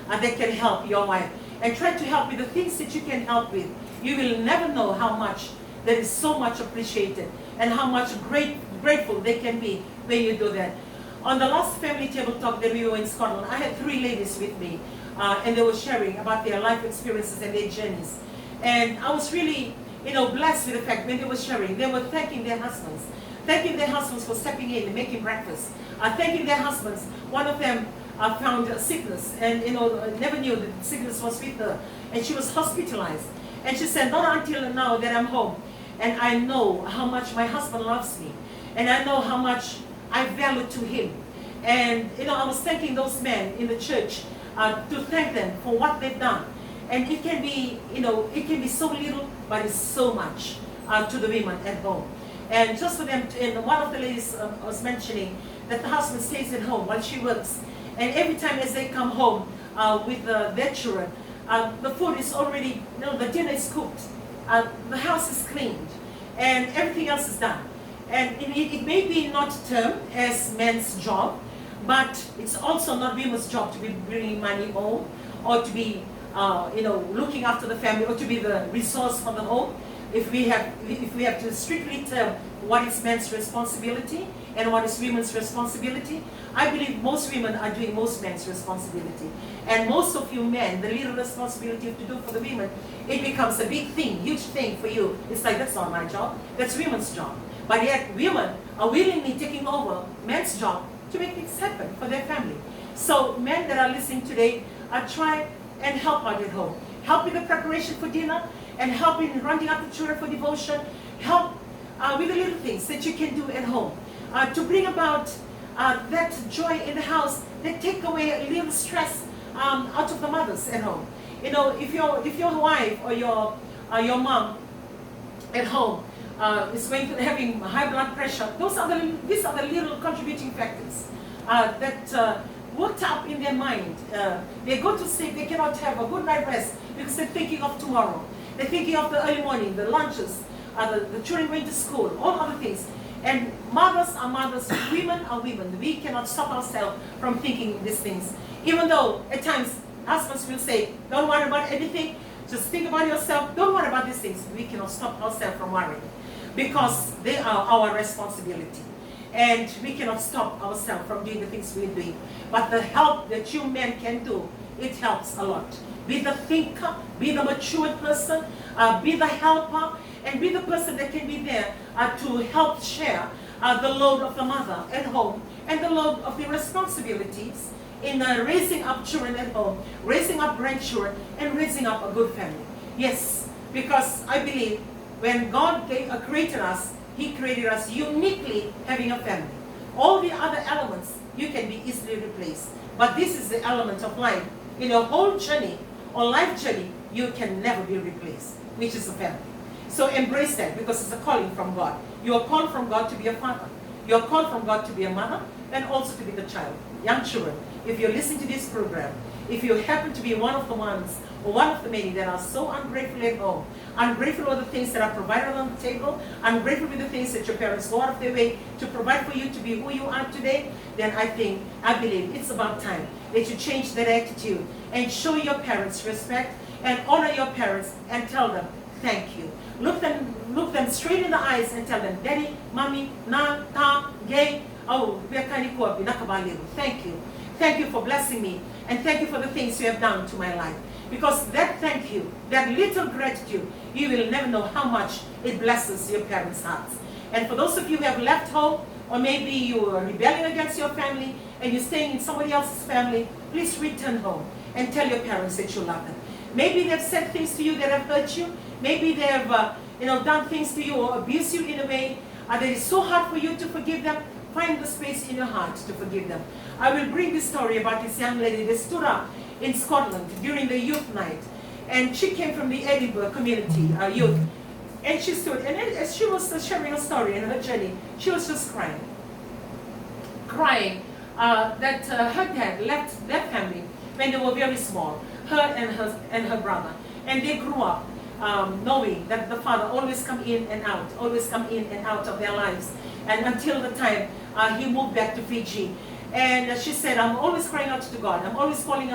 that can help your wife. And try to help with the things that you can help with. You will never know how much that is so much appreciated and how much grateful they can be when you do that. On the last family table talk that we were in Scotland, I had 3 ladies with me, and they were sharing about their life experiences and their journeys. And I was really, blessed with the fact when they were sharing, they were thanking their husbands for stepping in and making breakfast, thanking their husbands. One of them found a sickness, and never knew that sickness was with her, and she was hospitalized. And she said, not until now that I'm home, and I know how much my husband loves me, and I know how much I value to him. And I was thanking those men in the church to thank them for what they've done. And it can be, it can be so little, but it's so much to the women at home. And just for them, and one of the ladies was mentioning that the husband stays at home while she works. And every time as they come home with their children, the food is already, the dinner is cooked, the house is cleaned, and everything else is done. And it may be not termed as men's job, but it's also not women's job to be bringing money home, or to be, looking after the family, or to be the resource for the home. If we have to strictly term what is men's responsibility and what is women's responsibility, I believe most women are doing most men's responsibility. And most of you men, the little responsibility you have to do for the women, it becomes a big thing, huge thing for you. It's like, that's not my job, that's women's job. But yet women are willingly taking over men's job to make things happen for their family. So men that are listening today, try and help out at home. Help with the preparation for dinner, and help in rounding up the children for devotion. Help with the little things that you can do at home to bring about that joy in the house, that take away a little stress out of the mothers at home. If your wife or your mom at home is having high blood pressure, these are the little contributing factors that worked up in their mind. They go to sleep, they cannot have a good night rest because they're thinking of tomorrow. They're thinking of the early morning, the lunches, the children going to school, all other things. And mothers are mothers, women are women. We cannot stop ourselves from thinking these things. Even though at times husbands will say, don't worry about anything, just think about yourself, don't worry about these things. We cannot stop ourselves from worrying because they are our responsibility. And we cannot stop ourselves from doing the things we're doing. But the help that you men can do, it helps a lot. Be the thinker, be the matured person, be the helper, and be the person that can be there to help share the load of the mother at home and the load of the responsibilities in raising up children at home, raising up grandchildren, and raising up a good family. Yes, because I believe when God created us, He created us uniquely having a family. All the other elements you can be easily replaced. But this is the element of life. In your whole journey or life journey, you can never be replaced, which is a family. So embrace that because it's a calling from God. You are called from God to be a father. You are called from God to be a mother and also to be the child. Young children, if you're listening to this program, if you happen to be one of the ones or one of the many that are so ungrateful at home, ungrateful for the things that are provided on the table, ungrateful with the things that your parents go out of their way to provide for you to be who you are today, then I believe it's about time that you change that attitude and show your parents respect and honor your parents and tell them thank you. Look them straight in the eyes and tell them, Daddy, Mommy, Na, Ta, Gay, oh, thank you. Thank you for blessing me and thank you for the things you have done to my life. Because that thank you, that little gratitude, you will never know how much it blesses your parents' hearts. And for those of you who have left home, or maybe you are rebelling against your family and you're staying in somebody else's family, please return home and tell your parents that you love them. Maybe they've said things to you that have hurt you. Maybe they have done things to you or abused you in a way that is so hard for you to forgive them. Find the space in your heart to forgive them. I will bring this story about this young lady that stood up in Scotland during the youth night. And she came from the Edinburgh community, youth. And she stood, and as she was sharing her story and her journey, she was just crying. Crying that her dad left their family when they were very small, her and her brother. And they grew up knowing that the father always come in and out of their lives. And until the time he moved back to Fiji. And she said, I'm always crying out to God. I'm always calling out